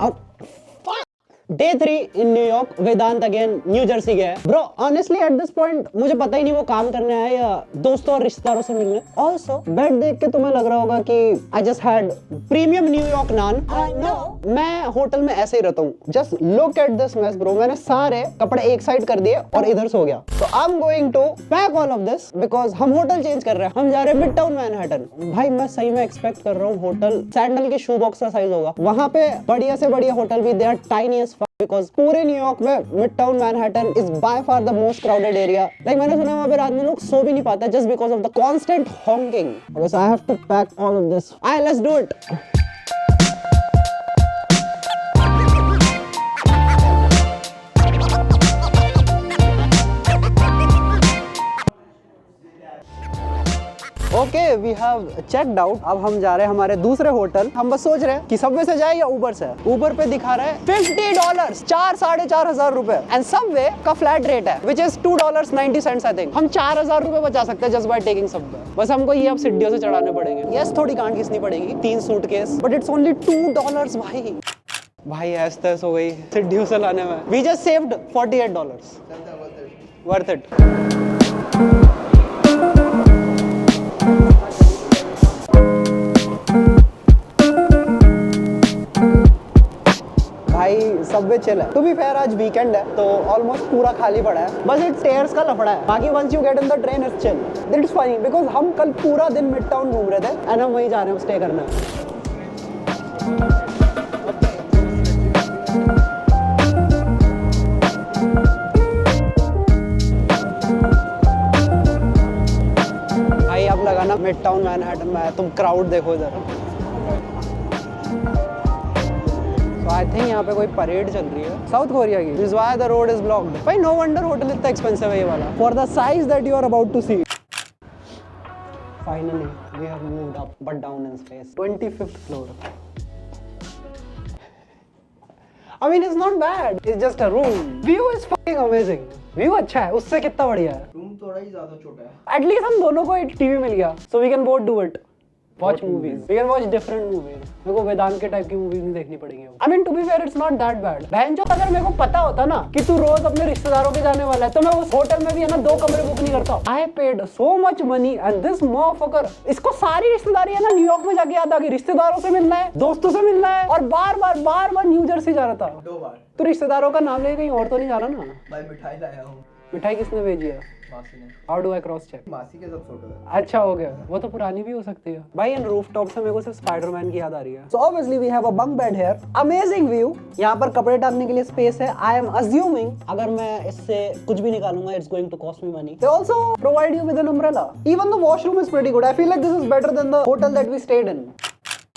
और day 3 in New York, Vedant again New Jersey गया है। Bro honestly at this point मुझे पता ही नहीं वो काम करने आया या दोस्तों और रिश्तेदारों से मिलने। ऑल्सो बेड देख के तुम्हें लग रहा होगा कि I just had premium New York naan. I know मैं होटल में ऐसे ही रहता हूँ। Just look at this mess bro, मैंने सारे कपड़े एक साइड कर दिए और इधर सो गया। तो I am going to pack all of this because हम होटल चेंज कर रहे हैं। हम जा रहे हैं मिड टाउन मैनहट्टन। भाई मैं सही में एक्सपेक्ट कर रहा हूँ होटल सैंडल के शू बॉक्स का साइज होगा। वहां पे बढ़िया से बढ़िया होटल भी दे आर टाइनी बिकॉज पूरे न्यूयॉर्क में mid town Manhattan is by far the most crowded area. Like मैंने सुना वहां पे रात में लोग सो भी नहीं पाते just because of the constant honking. So I have to pack all of this. Let's do it. Okay we have checked out. अब हम जा रहे हैं हमारे दूसरे होटल। हम बस सोच रहे हैं कि सबवे से जाए या उबर से। उबर पे दिखा रहा है $50, 4,500 रुपए एंड सबवे का फ्लैट रेट है विच इज $2.90 आई थिंक। हम 4,000 रुपए बचा सकते हैं जस्ट बाय टेकिंग सबवे। बस हमको ये अब सीढ़ियों से चढ़ाने पड़ेंगे। यस थोड़ी गांड घिसनी पड़ेगी, 3 सूटकेस, बट इट्स ओनली $2 भाई ऐस तैस हो गई सीढ़ियों से लाने में। We just saved $48। Worth it. Subway chill है। टू बी फेयर आज वीकेंड है तो ऑलमोस्ट पूरा खाली पड़ा है। बस इट स्टेयर्स का लफड़ा है। बाकी once you get in the train it's chill. That's funny because हम कल पूरा दिन मिड टाउन घूम रहे थे एंड हम वहीं जा रहे हैं स्टे करने। भाई अब लगा ना मिड टाउन मैनहट्टन में तुम क्राउड देखो इधर। आई थिंक यहाँ पे कोई परेड चल रही है साउथ कोरिया की। This why the road is blocked. भाई नो वंडर होटल इतना एक्सपेंसिव है ये वाला for the size that you are about to see. Finally we have moved up but down in space. 25th floor. I mean it's not bad. It's just a room. View is fucking amazing. View अच्छा है, उससे कितना बढ़िया है। Room थोड़ा ही ज्यादा छोटा है। At least हम दोनों को एक टीवी मिल गया, so we can both do it. Watch movies. We can watch different movies. मेरे को वेदांत के टाइप की मूवीज नहीं देखनी पड़ेंगी। I mean to be fair it's not that bad. बहन जो अगर मेरे को पता होता ना कि तू रोज अपने रिश्तेदारों के जाने वाला है तो मैं उस होटल में भी है ना 2 कमरे बुक नहीं करता। I paid so much money and this motherfucker, इसको सारी रिश्तेदारी है ना न्यूयॉर्क में जाके याद आ गई। रिश्तेदारों से मिलना है, दोस्तों से मिलना है और बार बार न्यू जर्सी जा रहा था। 2 बार। तो रिश्तेदारों का नाम लेके कहीं और तो नहीं जा रहा ना? भाई मिठाई लाया हूँ। मिठाई किसने भेजी है? मासी ने। How do I cross check? मासी के सब फोटो है। अच्छा हो गया। वो तो पुरानी भी हो सकती है। भाई इन रूफटॉप से मेरे को सिर्फ स्पाइडरमैन की याद आ रही है। So obviously we have a bunk bed here. Amazing view. यहाँ पर कपड़े टांगने के लिए स्पेस है। I am assuming अगर मैं इससे कुछ भी निकालूंगा it's going to cost me money. They also provide you with an umbrella. Even the washroom is pretty good. I feel like this is better than the hotel that we stayed in.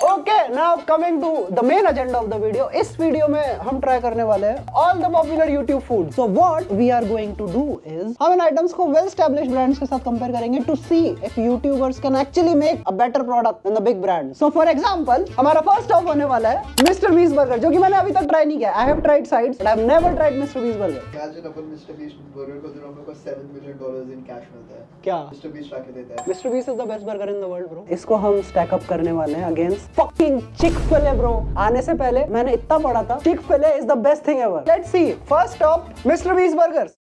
Okay, now coming to the main agenda of the video. इस video में हम try करने वाले हैं all the popular YouTube food. So what we are going to do is हम इन items को well established brands के साथ कंपेयर करेंगे to see if YouTubers can actually make a better product than the big brands. So for example, हमारा first stop होने वाला है Mr. Beast Burger, जो कि मैंने अभी तक ट्राई नहीं किया। I have tried sides, but I have never tried Mr. Beast Burger. Imagine upon Mr. Beast Burger को दिन को $7 million in cash मिलता है। क्या? Mr. Beast लाके देता है। Mr. Beast is the best burger in the world, bro. इसको हम stack up करने वाले हैं against fucking Chick-fil-A, bro. आने से पहले मैंने इतना पढ़ा था Chick-fil-A is the best thing ever. Let's see. First stop, Mr. Beast Burgers.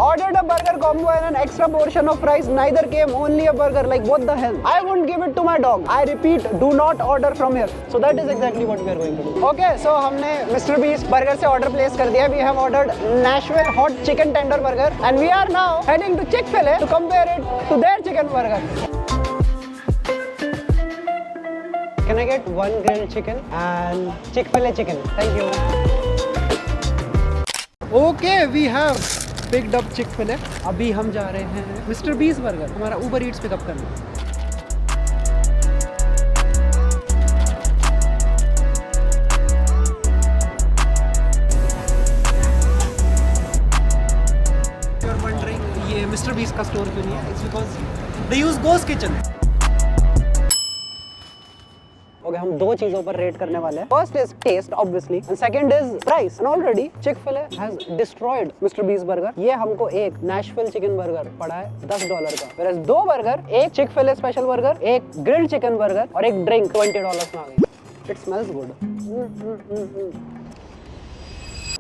Ordered a burger combo and an extra portion of fries. Neither came, only a burger. Like what the hell? I won't give it to my dog. I repeat, do not order from here. So that is exactly what we are going to do. Okay, so हमने Mr. Beast Burger से order place कर दिया. We have ordered Nashville hot chicken tender burger and we are now heading to Chick-fil-A to compare it to their chicken burger. Can I get 1 grilled chicken and Chick-fil-A chicken? Thank you. Okay, we have picked up Chick-fil-A. अभी हम जा रहे हैं Mr. Beast Burger हमारा Uber Eats pickup करना। You're wondering ये Mr. Beast का store क्यों नहीं है? It's because they use Ghost Kitchen. Okay हम दो चीजों पर रेट करने वाले हैं. First is taste obviously and second is price. And already Chick fil A has destroyed mister Beast burger. ये हमको एक नेशविल चिकन बर्गर पड़ा है $10 का, whereas दो बर्गर, एक चिक-फिल-ए स्पेशल बर्गर, एक ग्रिल्ड चिकन बर्गर और एक ड्रिंक $20 में आ गई. It smells good.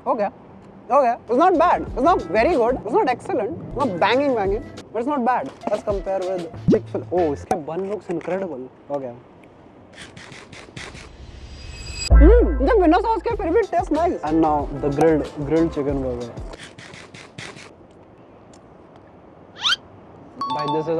हो गया. It's not bad. It's not very good. It's not excellent. It's not banging, but it's not bad. Let's compare with Chick-fil-A. Oh, इसके bun looks incredible. हो गया. जब बिना सॉस के फिर भी taste nice. And now the grilled chicken burger. भाई this is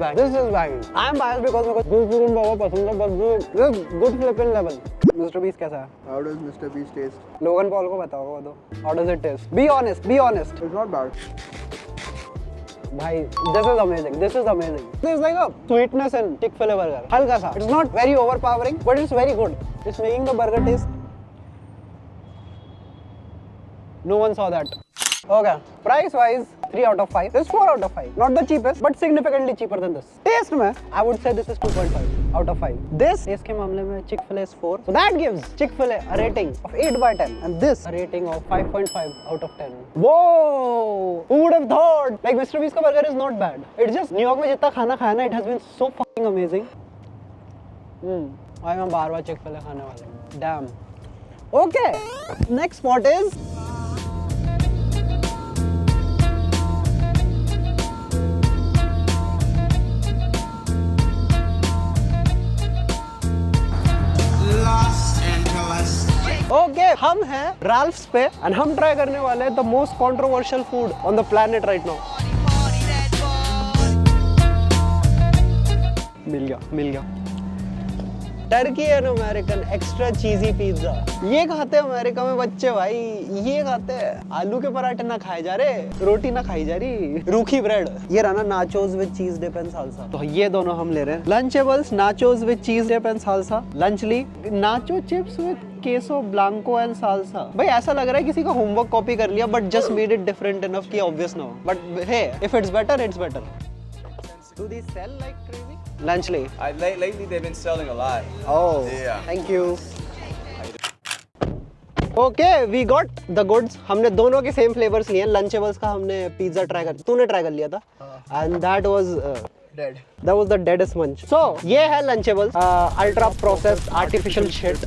bad. This is bad. I am biased because मेरे को grilled chicken burger पसंद है, but this is good flipping level. Mr. Beast कैसा है? How does Mr. Beast taste? Logan Paul को बताओ वो तो. How does it taste? Be honest. It's not bad. भाई this is amazing. This is like a sweetness in Chick-fil-A burger. हल्का सा. It's not very overpowering, but it's very good. It's making the burger taste. No one saw that. Okay. Price wise, 3 out of 5. This is 4 out of 5. Not the cheapest, but significantly cheaper than this. Taste में, I would say this is 2.5 out of 5. This taste के मामले में Chick-fil-A is 4. So that gives Chick-fil-A a rating of 8/10, and this a rating of 5.5 out of 10. Whoa! Who would have thought? Like Mr. Beast का burger is not bad. It's just New York में जितना खाना खाया ना, it has been so fucking amazing. भाई मैं बार-बार Chick-fil-A खाने वाला हूँ. Damn. Okay. Next spot is okay, हम हैं राल्फ्स पे एंड हम ट्राई करने वाले हैं the most controversial food on the planet right now. मिल गया turkey and American extra cheesy pizza. ये खाते हैं अमेरिका में बच्चे भाई, ये खाते हैं. आलू के पराठे ना खाए जा रहे, रोटी ना खाई जा रही, रूखी ब्रेड. ये रहा ना nachos with cheese dip and salsa. तो ये दोनों हम ले रहे हैं. Lunchables nachos with cheese dip and salsa. Lunchly nachos chips with queso blanco and salsa. भाई ऐसा लग रहा है किसी का होमवर्क कॉपी कर लिया but just made it different enough कि obvious ना हो. But hey, if it's better, it's better. Do they sell like crazy? Lunchly. Lately they've been selling a lot. Oh, Yeah. thank you. Okay, we got the goods. हमने दोनों के same flavours लिए. लंचेबल्स का हमने pizza try कर, तूने try कर लिया था, and that was Dead. That was the deadest munch. So ये है Lunchables, ultra processed artificial shit.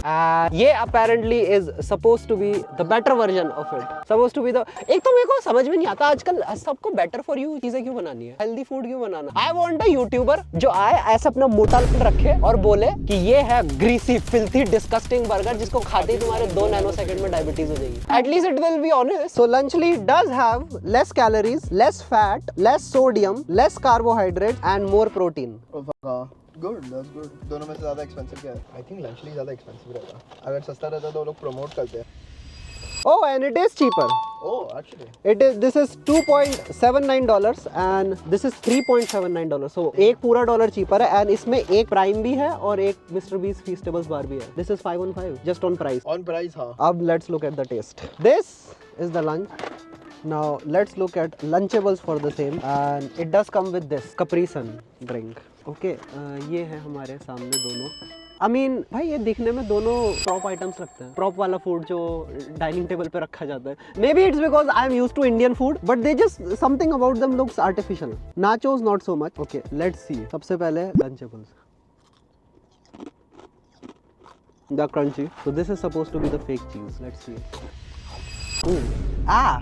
ये apparently is supposed to be the better version of it. Supposed to be the. एक तो मेरे को समझ में नहीं आता आजकल सबको better for you चीजें क्यों बनानी है, healthy food क्यों बनाना. I want a YouTuber जो आए ऐसा अपना मोटा रखे और बोले कि ये है greasy, filthy, disgusting burger जिसको खाते ही तुम्हारे 2 नैनोसेकंड में डायबिटीज हो जाएगी. At least it will be honest. So Lunchly does have less calories, less fat, less sodium, less carbohydrate and more protein. Oh fuck. Good, that's good. दोनों में से ज़्यादा expensive क्या है? I think Lunchly ज़्यादा expensive रहेगा. अगर सस्ता रहता तो लोग promote करते हैं. Oh, and it is cheaper. Oh, actually. This is $2.79 and this is $3.79. So एक पूरा डॉलर cheaper है and इसमें एक प्राइम भी है और एक Mr. Beast Feastables बार भी है. This is 515 just on price. On price, हाँ. अब let's look at the taste. This is the lunch. Now let's look at Lunchables for the same and it does come with this Capri Sun drink. Okay, ये है हमारे सामने दोनों. I mean, भाई ये दिखने में दोनों प्रॉप आइटम्स लगते हैं. प्रॉप वाला फूड जो डाइनिंग टेबल पे रखा जाता है. Maybe it's because I am used to Indian food, but they just something about them looks artificial. Nachos not so much. Okay, let's see. सबसे पहले Lunchables. The crunchy. So this is supposed to be the fake cheese. Let's see. Ooh. Ah.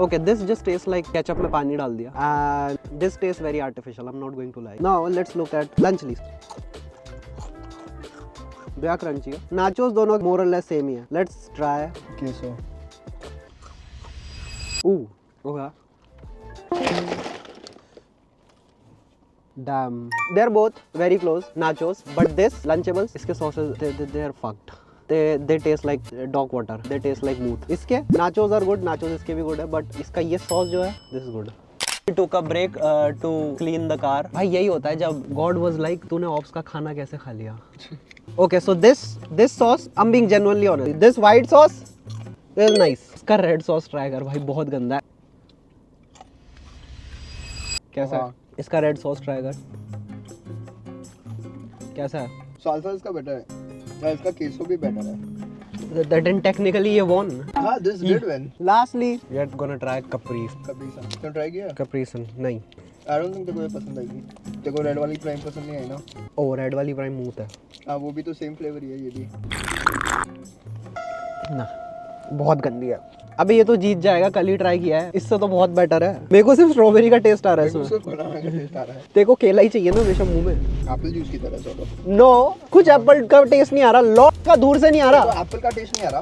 Okay, this just tastes like ketchup में पानी डाल दिया. And this tastes very artificial. I'm not going to lie. Now let's look at Lunchly. They are crunchy. Nachos दोनों more or less same ही है. Let's try. Queso. Ooh, okay. Damn. They're both very close. Nachos, but this Lunchables, इसके sauces they are fucked. They taste like dog water. They taste like mooth. इसके nachos are good. Nachos इसके भी good है, but इसका ये sauce जो है, this is good. We took a break to clean the car. भाई यही होता है जब God was like, तूने ऑप्स का खाना कैसे खा लिया? Okay, so this sauce, I'm being genuinely honest. This white sauce is nice. इसका red sauce try कर भाई, बहुत गंदा है. कैसा है? इसका red sauce try कर. कैसा है? साल्सा इसका बेटर है या इसका केसो भी बेटर है। Then technically ये won. हाँ, this did win. Lastly, we are gonna try Capri. कभी सा तुम ट्राई किया? Capri Sun नहीं। I don't think तेरे को ये पसंद आएगी। तेरे को रेड वाली प्राइम पसंद नहीं आई ना? ओ रेड वाली प्राइम मूथ है हाँ, वो भी तो सेम फ्लेवर ही है ये भी। ना, बहुत गंदी है। अबे ये तो जीत जाएगा, कल ही ट्राई किया है, इससे तो बहुत बेटर है। मेरे को सिर्फ स्ट्रॉबेरी का टेस्ट आ रहा है इसमें। सिर्फ बनाना का टेस्ट आ रहा है। तेरे को केला ही चाहिए ना हमेशा मुंह में। एप्पल जूस की तरह सॉर्ट ऑफ। नो, कुछ एप्पल का टेस्ट नहीं आ रहा, लॉट का दूर से नहीं आ रहा। तो एप्पल का टेस्ट नहीं आ रहा।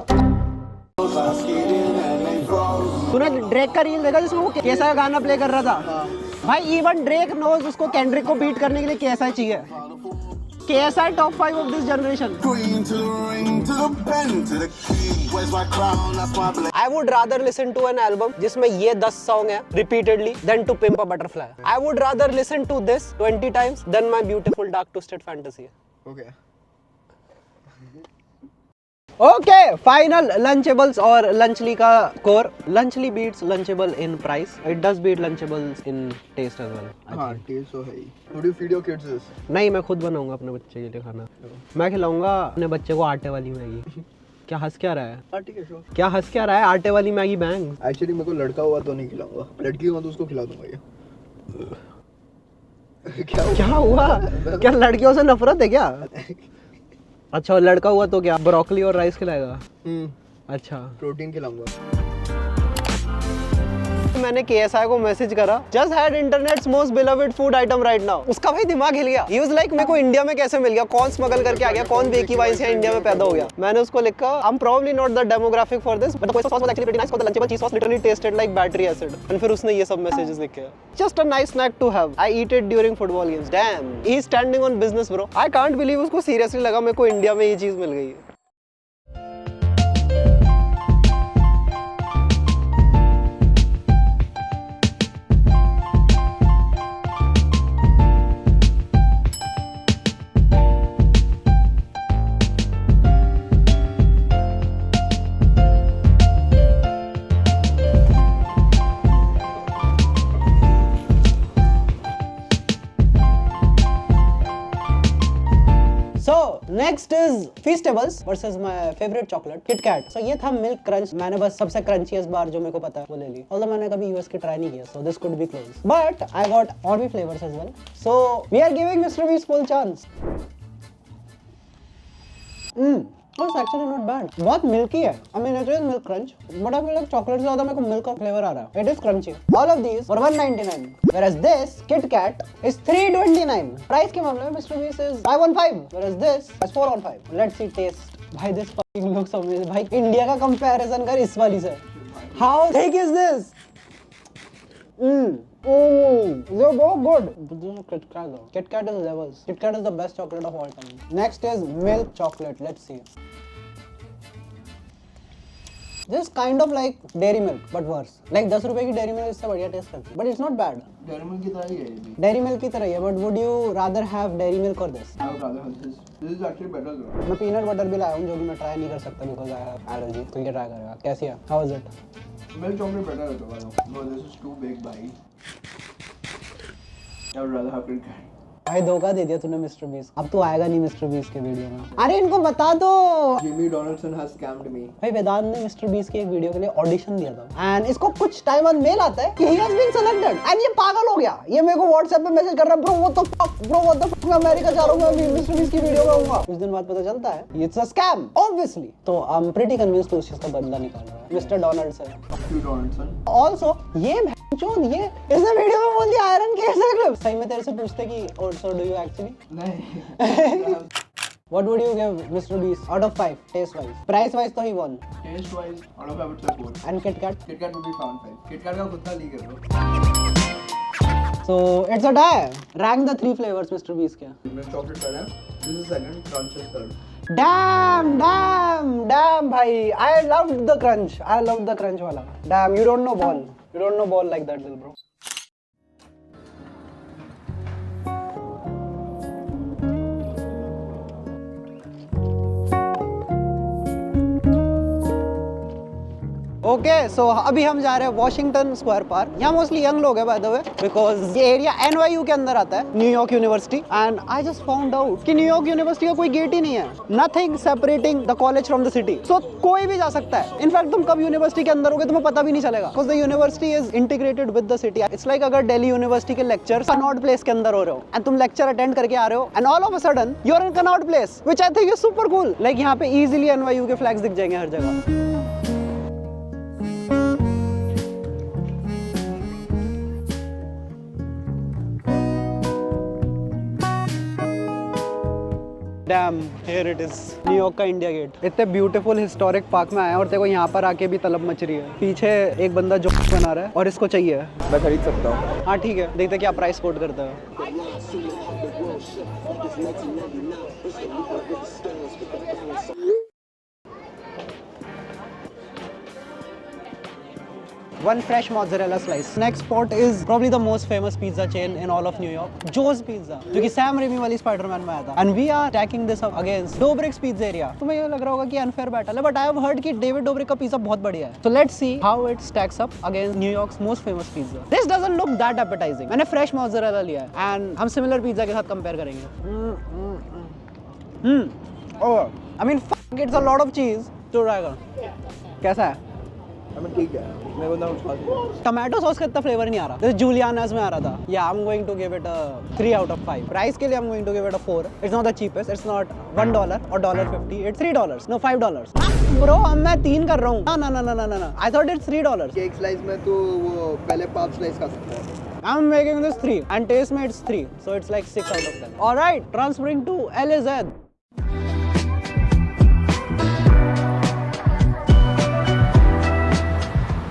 तूने ड्रेक का रील देखा जिसमें वो कैसा गाना प्ले कर रहा था? हाँ। भाई इवन ड्रेक नोज उसको केंड्रिक को बीट करने के लिए कैसा चाहिए। कैसा है top 5 of this generation. I would rather listen to an album जिसमें ये 10 सॉन्ग है repeatedly than to Pimp a Butterfly. I would rather listen to this 20 times than my beautiful dark twisted fantasy. Okay. Okay, final Lunchables और Lunchly का score. Lunchly beats Lunchable in price, it does beat Lunchables in taste as well. हाँ, taste तो है ही। Would you feed your kids this? नहीं, मैं खुद बनाऊंगा अपने बच्चे के लिए खाना। मैं खिलाऊंगा अपने बच्चे को आटे वाली मैगी। क्या हंस क्या रहा है? हाँ, ठीक है, श्योर। क्या हंस क्या रहा है? आटे वाली मैगी बैंग। एक्चुअली मेरे को लड़का हुआ तो नहीं खिलाऊंगा, लड़की हुआ तो उसको खिला दूंगा ये। क्या हुआ? क्या लड़कियों से नफरत है क्या? अच्छा, लड़का हुआ तो क्या ब्रोकली और राइस खिलाएगा? अच्छा, प्रोटीन खिलाऊंगा। मैंने KSI को मैसेज करा, just had internets most beloved food item right now. उसका भाई दिमाग हिल गया। ही वाज लाइक, मेरे को इंडिया में कैसे मिल गया, कौन स्मगल करके आ गया, कौन बेकी वाइन से इंडिया में पैदा हो गया। मैंने उसको लिखा, I am probably not the demographic for this but the sauce was actually pretty nice, the Lunchable cheese sauce literally tasted like battery acid. And फिर उसने ये सब मैसेजेस लिखे, just a nice snack to have, I eat it during football games. Damn, he is standing on business bro. I can't believe उसको seriously लगा मेरे को India में ये चीज मिल गई है। Next is Feastables versus my favourite chocolate Kit Kat। सो ये था मिल्क क्रंच। मैंने बस सबसे क्रंचीएस्ट बार जो मेरे को पता है वो ले ली। ऑल्दो मैंने कभी यूएस की ट्राई नहीं किया, so this could be close, but I got और भी flavours as well, so we are giving mister Beast full chance. It's actually not bad. बहुत मिल्की है। I mean it is milk crunch, but I feel like chocolate से ज़्यादा मेरे को milk का flavor आ रहा है। It is crunchy. All of these were 199, whereas this Kit Kat is 329. Price के मामले में Mr. Beast is 515, whereas this is 415. Let's see taste. भाई this fucking looks amazing. भाई इंडिया का comparison कर इस वाली से। How thick is this? They're both good. But this is Kit Kat though. Kit Kat is levels. Kit Kat is the best chocolate of all time. Next is milk chocolate. Let's see. This is kind of like dairy milk, but worse. Like 10 रुपए की dairy milk इससे बढ़िया test करती है, but it's not bad. Dairy milk की तरह ही है ये भी। Dairy milk की तरह ही है, but would you rather have dairy milk or this? I would rather have this. This is actually better though. मैं peanut butter भी लाया हूँ जो कि मैं ट्राई नहीं कर सकता because I have allergy. तो ये ट्राई करेगा। कैसी है? How is it? Milk chocolate better है तो वाला। No, this is too big, भाई। I would rather have Kit Kat. भाई धोखा दे दिया तूने मिस्टर बीस्ट। अब तू आएगा नहीं मिस्टर बीस्ट के वीडियो में। अरे इनको बता दो। Jimmy Donaldson has scammed me. भाई वेदांत ने मिस्टर बीस्ट की एक वीडियो के लिए ऑडिशन दिया था एंड इसको कुछ टाइम बाद मेल आता है कि he has been selected and ये पागल हो गया। ये मेरे को व्हाट्सएप पे मैसेज कर रहा है, bro what the fuck, bro what the fuck, मैं अमेरिका जा रहा हूं, मैं मिस्टर बीस्ट की वीडियो में आऊंगा। कुछ दिन बाद पता चलता है इट्स अ स्कैम ऑब्वियसली। तो आई एम प्रीटी कन्विंस्ड कि उस चीज का बदला निकाल रहा है mister Donaldson. Fuck you, Donaldson. Also ये भैंचोद ये इसने वीडियो में बोल दिया आयरन कैसे क्लिप। सही में तेरे से पूछते कि ऑल्सो डू यू एक्चुअली नहीं। What would you give Mr. Beast out of 5 taste wise? Price wise तो ही won. Taste wise, out of I would say 4. And Kit Kat? Kit Kat would be found 5. Kit Kat का खुद का ली कर लो। So it's a tie. Rank the 3 flavors Mr. Beast के। Milk chocolate third है. This is second, crunch is third. Damn भाई, I loved the crunch. I loved the crunch वाला। Damn, you don't know ball. You don't know ball like that, little bro. Okay so अभी हम जा रहे हैं Washington square park. यहाँ mostly young लोग हैं बाय द वे, बिकॉज ये एरिया NYU के अंदर आता है, New York university. And I just found out कि न्यूयॉर्क यूनिवर्सिटी का कोई गेट ही नहीं है, nothing separating the college from the city. So कोई भी जा सकता है। इनफैक्ट तुम कब यूनिवर्सिटी के अंदर होगे तुम्हें पता भी नहीं चलेगा, because the university is integrated with the city. It's like अगर दिल्ली यूनिवर्सिटी के लेक्चर्स कनॉट प्लेस के अंदर हो रहे हो एंड तुम लेक्चर अटेंड करके आ रहे हो and all of a sudden you are in Connaught Place, which I think is super cool. Like यहाँ पे इजीली NYU के फ्लैग्स दिख जाएंगे हर जगह। Dam, here it is, New York का इंडिया गेट। इतने ब्यूटीफुल हिस्टोरिक पार्क में आया और तेरे को यहाँ पर आके भी तलब मच रही है। पीछे एक बंदा जो बना रहा है और इसको चाहिए। मैं खरीद सकता हूँ। हाँ ठीक है, देखते क्या प्राइस कोट करता है। One fresh mozzarella slice. Next spot is probably the most famous pizza chain in all of New York, Joe's Pizza, जो कि सैम रेमी वाली स्पाइडरमैन में आया था। And we are stacking this up against Dobrik's Pizzeria. तुम्हें ये लग रहा होगा कि unfair battle है, but I have heard कि डेविड डोब्रिक का पिज्जा बहुत बढ़िया है। So let's see how it stacks up against New York's most famous pizza. This doesn't look that appetizing. मैंने fresh mozzarella लिया है and हम similar pizza के साथ compare करेंगे। Oh, I mean, it's a lot of cheese. तो try कर। कैसा है? ठीक है, मेरे को ना खास टमाटो सॉस का इतना फ्लेवर नहीं आ रहा, जैसे जूलियानास में आ रहा था। या I am going to give it a 3 out of 5। Price के लिए I am going to give it a 4। It's not the cheapest, it's not $1 और $1.50, इट्स $3, नो $5। ब्रो अब मैं 3 कर रहा हूँ। ना ना ना ना ना ना, आई थॉट इट्स $3। एक स्लाइस में तो वो पहले 5 स्लाइस खा सकता है। I'm making this 3 and taste में it's 3, so it's like 6 out of 10। Alright, transferring to LAZ।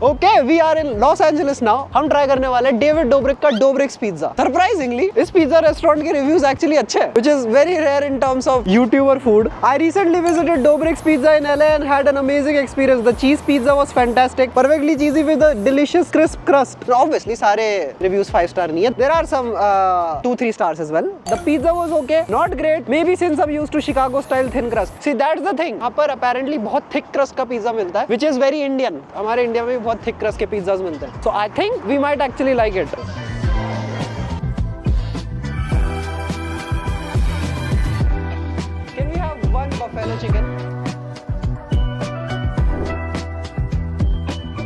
Okay we are in Los Angeles now. हम ट्राई करने वाले डेविड डोब्रिक का डोब्रिक्स पिज्जा। सरप्राइजिंगली इस पिज्जा रेस्टोरेंट के रिव्यूज एक्चुअली अच्छे हैं, which is very rare in terms of YouTuber food. I recently visited Dobrik's pizza in LA and had an amazing experience. The cheese pizza was fantastic, perfectly cheesy with a delicious crisp crust. Obviously सारे reviews 5 star नहीं है, there are some 2-3 stars as well. The pizza was okay, not great, maybe since I'm used to Chicago style thin crust. See that's the thing, यहाँ पर apparently बहुत thick crust का pizza मिलता है, which is very Indian। हमारे India में भी thick crust के पिज्जाज मिलते हैं, so I think we might actually like it। Can we have one buffalo chicken?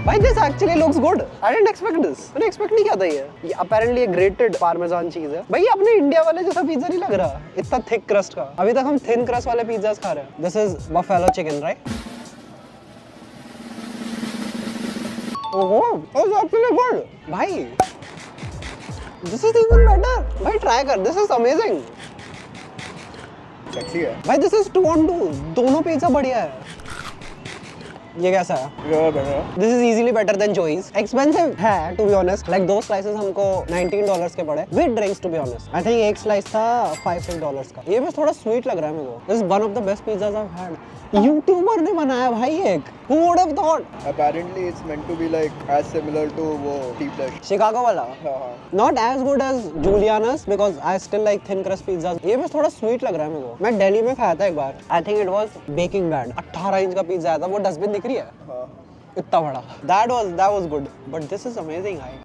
भाई this actually looks good. I didn't expect this. मैंने expect नहीं किया था ये apparently एक grated parmesan चीज है। भाई अपने इंडिया वाले जैसा पिज्जा नहीं लग रहा, इतना thick crust का। अभी तक हम thin crust वाले पिज्जाज खा रहे हैं। This is buffalo chicken, right? ओहो, it's actually good. भाई, this is even better. भाई try कर, this is amazing. सेक्सी है भाई this is 2 on 2, दोनों पिज्जा बढ़िया है। ये कैसा है? This is easily better than Joey's. Expensive है to be honest. Like 2 slices हमको $19 के पड़े with drinks to be honest. I think एक slice था $5-6 का। ये बस थोड़ा sweet लग रहा है मेरे को। This is one of the best pizzas I've had. YouTuber ने बनाया भाई एक। Who would have thought? Apparently it's meant to be like as similar to वो T-Flesh। शिकागो वाला। हाँ। Not as good as Juliana's because I still like thin crust pizzas. ये बस थोड़ा sweet लग रहा है मेरे को। मैं दिल्ली में खाया था एक बार। I think it was Baking Bad। 18 inch का पिज्जा आया था, वो डस्टबिन दिख रही है? हाँ। इतना बड़ा। That was good, but this is amazing भाई।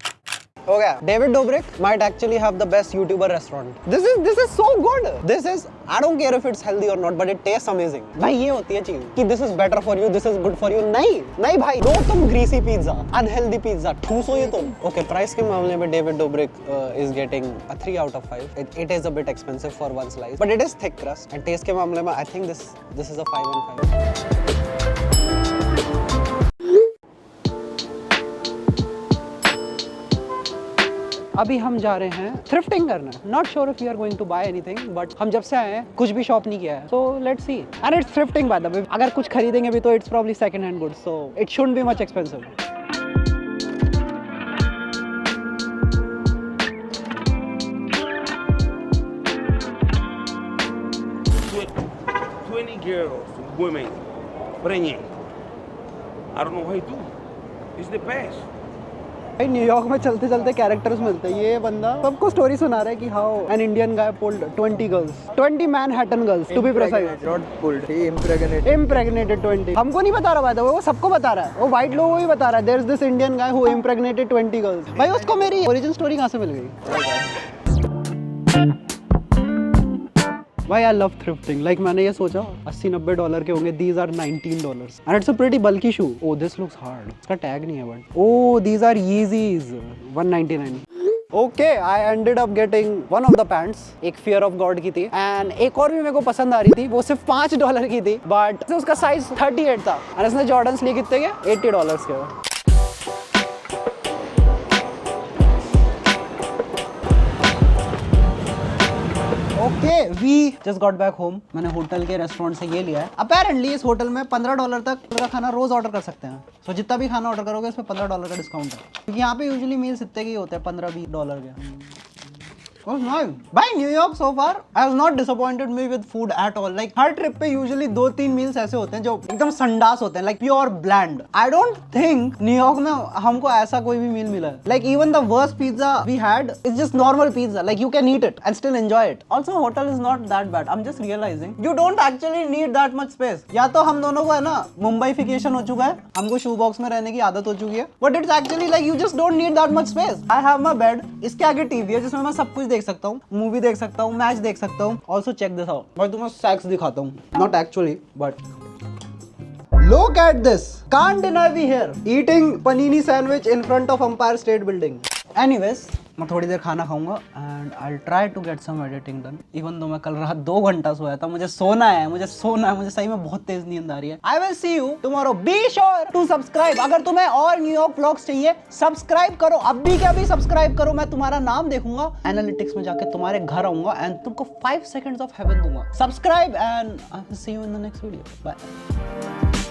हो गया। David Dobrik might actually have the best YouTuber restaurant. This is so good. This is, I don't care if it's healthy or not, but it tastes amazing. भाई ये होती है चीज कि this is better for you, this is good for you। नहीं भाई, लो तुम greasy pizza, unhealthy pizza, ठूसो ये तुम। Okay, price के मामले में David Dobrik is getting a 3 out of 5. It is a bit expensive for one slice, but it is thick crust. And taste के मामले में I think this is a 5 on 5. अभी हम जा रहे हैं थ्रिफ्टिंग करना। Not sure if we are going to buy anything, but हम जब से आए हैं कुछ भी शॉप नहीं किया है, so let's see. And it's thrifting bye the वे। अगर कुछ खरीदेंगे भी तो it's probably second hand goods, so it shouldn't be much expensive. Girls, women, pregnant. I don't know how you do. It's the best. भाई New York में चलते चलते characters मिलते हैं। ये बंदा सबको स्टोरी सुना रहा है कि how an Indian guy pulled 20 girls, 20 Manhattan girls to be precise. Not pulled, he impregnated. Impregnated 20। हमको नहीं बता रहा था, वो सबको बता रहा है, वो व्हाइट लोगों को ही बता रहा है। There's this Indian guy who impregnated 20 girls। भाई उसको मेरी ओरिजिन स्टोरी कहाँ से मिल गई? भाई आई लव थ्रिफ्टिंग। लाइक मैंने ये सोचा $80-90 के होंगे। These are $19 and it's a pretty bulky shoe। Oh this looks hard। इसका टैग नहीं है but oh these are Yeezys $199। Okay, I ended up getting one of the pants। एक Fear of God की थी and एक और भी मेरे को पसंद आ रही थी, वो सिर्फ $5 की थी बट उसका साइज 38 था और इसने जॉर्डन्स लिए कितने के $80 के। Okay we just got back home. मैंने होटल के रेस्टोरेंट से ये लिया है। अपेरेंटली इस होटल में $15 तक का खाना रोज ऑर्डर कर सकते हैं। सो जितना भी खाना ऑर्डर करोगे इसमें $15 का डिस्काउंट है, क्योंकि यहाँ पे यूजुअली मील्स इतने के ही होते हैं, $15-20 के। Oh, nice. By New York so far, I was not disappointed me with food at all. Like her trip पे usually 2-3 मील्स ऐसे होते हैं जो एकदम संडास होते हैं, like pure bland. I don't think New York में हमको ऐसा कोई भी मील मिला है। Like even the worst pizza we had is just normal pizza. Like you can eat it and still enjoy it. Also hotel is not that bad. I'm just realizing you don't actually need that much space. या तो हम दोनों को है ना मुंबईफिकेशन हो चुका है, हमको शू बॉक्स में रहने की आदत हो चुकी है, but it's actually like you just don't need that much space. I have my bed. इसके आगे टीवी है जिसमें मैं सब कुछ देख सकता हूँ, मूवी देख सकता हूँ, मैच देख सकता हूँ। Also check this out. मैं तुम्हें सेक्स दिखाता हूँ, not actually but look at this, can't deny we here eating panini sandwich in front of Empire State Building। Anyways, मैं थोड़ी देर खाना खाऊंगा and I'll try to get some editing done। Even though मैं कल रात 2 घंटा सोया था, मुझे सोना है, मुझे सही में बहुत तेज नींद आ रही है। I will see you tomorrow। Be sure to subscribe। अगर तुम्हें और न्यूयॉर्क व्लॉग्स चाहिए सब्सक्राइब करो, अभी के अभी सब्सक्राइब करो। मैं तुम्हारा नाम देखूंगा, एनालिटिक्स में जाके तुम्हारे घर आऊंगा एंड तुमको 5 seconds of heaven दूंगा। Subscribe and I will see you in the next video. Bye.